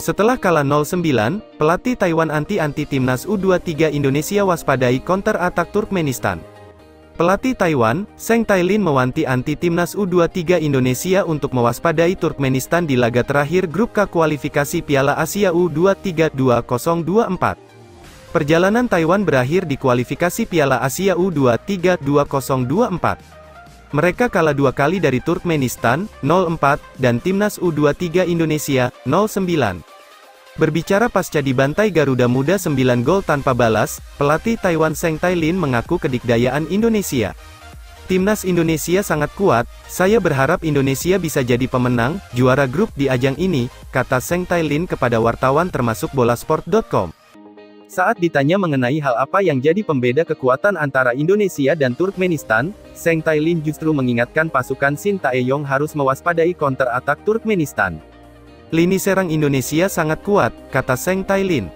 Setelah kalah 0-9, pelatih Taiwan anti timnas U23 Indonesia waspadai counter atak Turkmenistan. Pelatih Taiwan, Zheng Tailin mewanti timnas U23 Indonesia untuk mewaspadai Turkmenistan di laga terakhir grup K kualifikasi Piala Asia U23 2024. Perjalanan Taiwan berakhir di kualifikasi Piala Asia U23 2024. Mereka kalah 2 kali dari Turkmenistan, 0-4, dan timnas U23 Indonesia, 0-9. Berbicara pasca dibantai Garuda Muda 9 gol tanpa balas, pelatih Taiwan Zheng Tailin mengaku kedikdayaan Indonesia. Timnas Indonesia sangat kuat, saya berharap Indonesia bisa jadi pemenang, juara grup di ajang ini, kata Zheng Tailin kepada wartawan termasuk bolasport.com. Saat ditanya mengenai hal apa yang jadi pembeda kekuatan antara Indonesia dan Turkmenistan, Zheng Tailin justru mengingatkan pasukan Shin Tae-yong harus mewaspadai counter atak Turkmenistan. Lini serang Indonesia sangat kuat, kata Zheng Tailin.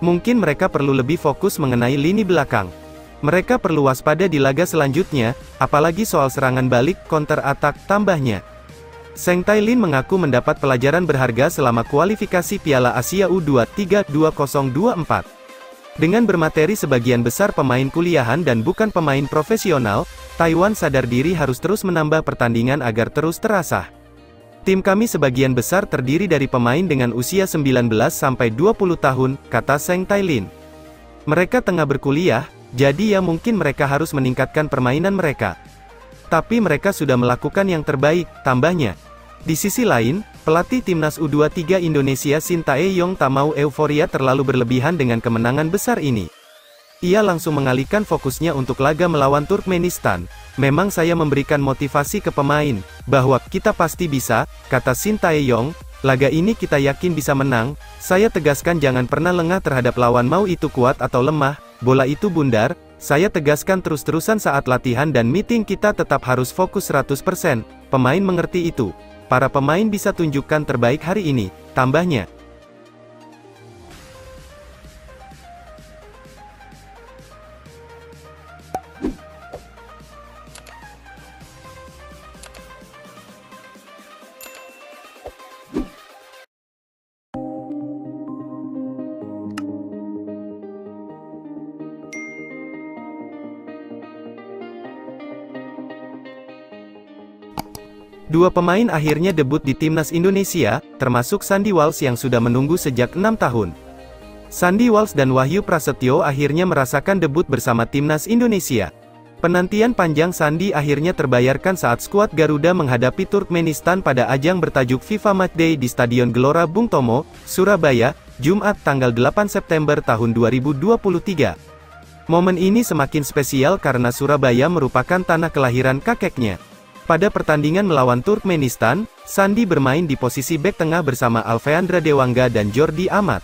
Mungkin mereka perlu lebih fokus mengenai lini belakang. Mereka perlu waspada di laga selanjutnya, apalagi soal serangan balik, counter atak, tambahnya. Zheng Tailin mengaku mendapat pelajaran berharga selama kualifikasi Piala Asia U23 2024. Dengan bermateri sebagian besar pemain kuliahan dan bukan pemain profesional, Taiwan sadar diri harus terus menambah pertandingan agar terus terasah. Tim kami sebagian besar terdiri dari pemain dengan usia 19 sampai 20 tahun, kata Zheng Tailin. Mereka tengah berkuliah, jadi ya mungkin mereka harus meningkatkan permainan mereka. Tapi mereka sudah melakukan yang terbaik, tambahnya. Di sisi lain, pelatih timnas U23 Indonesia Shin Tae-yong tak mau euforia terlalu berlebihan dengan kemenangan besar ini. Ia langsung mengalihkan fokusnya untuk laga melawan Turkmenistan. Memang saya memberikan motivasi ke pemain, bahwa kita pasti bisa, kata Shin Tae-yong, laga ini kita yakin bisa menang, saya tegaskan jangan pernah lengah terhadap lawan mau itu kuat atau lemah, bola itu bundar, saya tegaskan terus-terusan saat latihan dan meeting kita tetap harus fokus 100%, pemain mengerti itu. Para pemain bisa tunjukkan terbaik hari ini, tambahnya. Dua pemain akhirnya debut di timnas Indonesia, termasuk Sandy Walsh yang sudah menunggu sejak 6 tahun. Sandy Walsh dan Wahyu Prasetyo akhirnya merasakan debut bersama timnas Indonesia. Penantian panjang Sandy akhirnya terbayarkan saat skuad Garuda menghadapi Turkmenistan pada ajang bertajuk FIFA Matchday di Stadion Gelora Bung Tomo, Surabaya, Jumat tanggal 8 September tahun 2023. Momen ini semakin spesial karena Surabaya merupakan tanah kelahiran kakeknya. Pada pertandingan melawan Turkmenistan, Sandy bermain di posisi bek tengah bersama Alfeandra Dewangga dan Jordi Amat.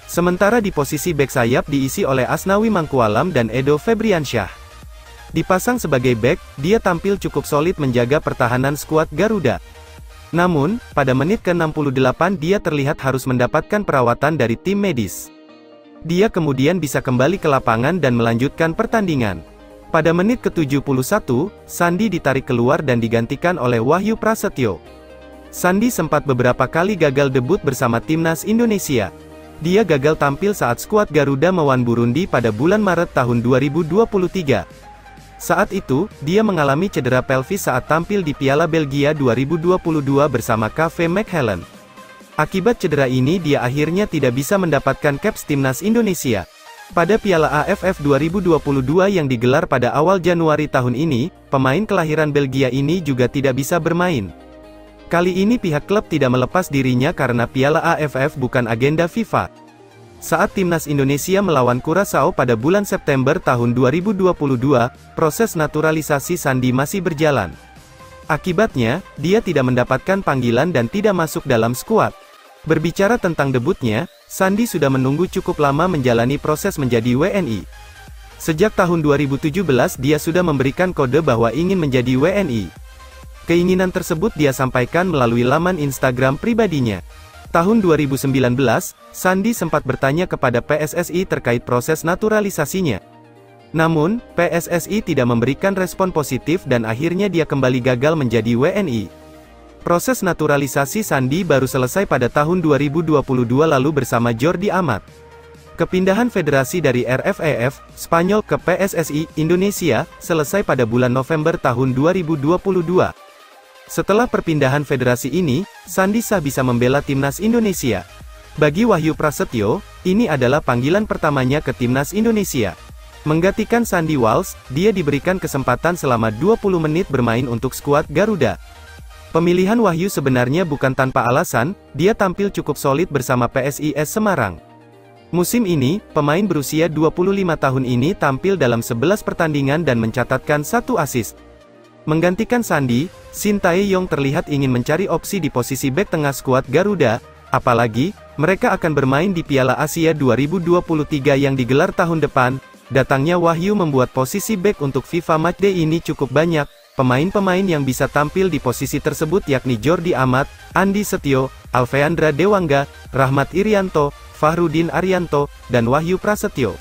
Sementara di posisi bek sayap diisi oleh Asnawi Mangkualam dan Edo Febriansyah. Dipasang sebagai bek, dia tampil cukup solid menjaga pertahanan skuad Garuda. Namun, pada menit ke-68 dia terlihat harus mendapatkan perawatan dari tim medis. Dia kemudian bisa kembali ke lapangan dan melanjutkan pertandingan. Pada menit ke-71, Sandy ditarik keluar dan digantikan oleh Wahyu Prasetyo. Sandy sempat beberapa kali gagal debut bersama timnas Indonesia. Dia gagal tampil saat skuad Garuda melawan Burundi pada bulan Maret tahun 2023. Saat itu, dia mengalami cedera pelvis saat tampil di Piala Belgia 2022 bersama KV Mechelen. Akibat cedera ini dia akhirnya tidak bisa mendapatkan caps timnas Indonesia. Pada Piala AFF 2022 yang digelar pada awal Januari tahun ini, pemain kelahiran Belgia ini juga tidak bisa bermain. Kali ini pihak klub tidak melepas dirinya karena Piala AFF bukan agenda FIFA. Saat timnas Indonesia melawan Curaçao pada bulan September tahun 2022, proses naturalisasi Sandy masih berjalan. Akibatnya, dia tidak mendapatkan panggilan dan tidak masuk dalam skuad. Berbicara tentang debutnya, Sandy sudah menunggu cukup lama menjalani proses menjadi WNI. Sejak tahun 2017 dia sudah memberikan kode bahwa ingin menjadi WNI. Keinginan tersebut dia sampaikan melalui laman Instagram pribadinya. Tahun 2019, Sandy sempat bertanya kepada PSSI terkait proses naturalisasinya. Namun, PSSI tidak memberikan respon positif dan akhirnya dia kembali gagal menjadi WNI. Proses naturalisasi Sandi baru selesai pada tahun 2022 lalu bersama Jordi Amat. Kepindahan federasi dari RFEF, Spanyol ke PSSI, Indonesia, selesai pada bulan November tahun 2022. Setelah perpindahan federasi ini, Sandi sah bisa membela timnas Indonesia. Bagi Wahyu Prasetyo, ini adalah panggilan pertamanya ke timnas Indonesia. Menggantikan Sandy Walsh, dia diberikan kesempatan selama 20 menit bermain untuk skuad Garuda. Pemilihan Wahyu sebenarnya bukan tanpa alasan, dia tampil cukup solid bersama PSIS Semarang. Musim ini, pemain berusia 25 tahun ini tampil dalam 11 pertandingan dan mencatatkan 1 assist. Menggantikan Sandi, Shin Tae-yong terlihat ingin mencari opsi di posisi bek tengah skuad Garuda, apalagi, mereka akan bermain di Piala Asia 2023 yang digelar tahun depan. Datangnya Wahyu membuat posisi bek untuk FIFA Matchday ini cukup banyak. Pemain-pemain yang bisa tampil di posisi tersebut yakni Jordi Amat, Andi Setio, Alfeandra Dewangga, Rahmat Irianto, Fahrudin Arianto, dan Wahyu Prasetyo.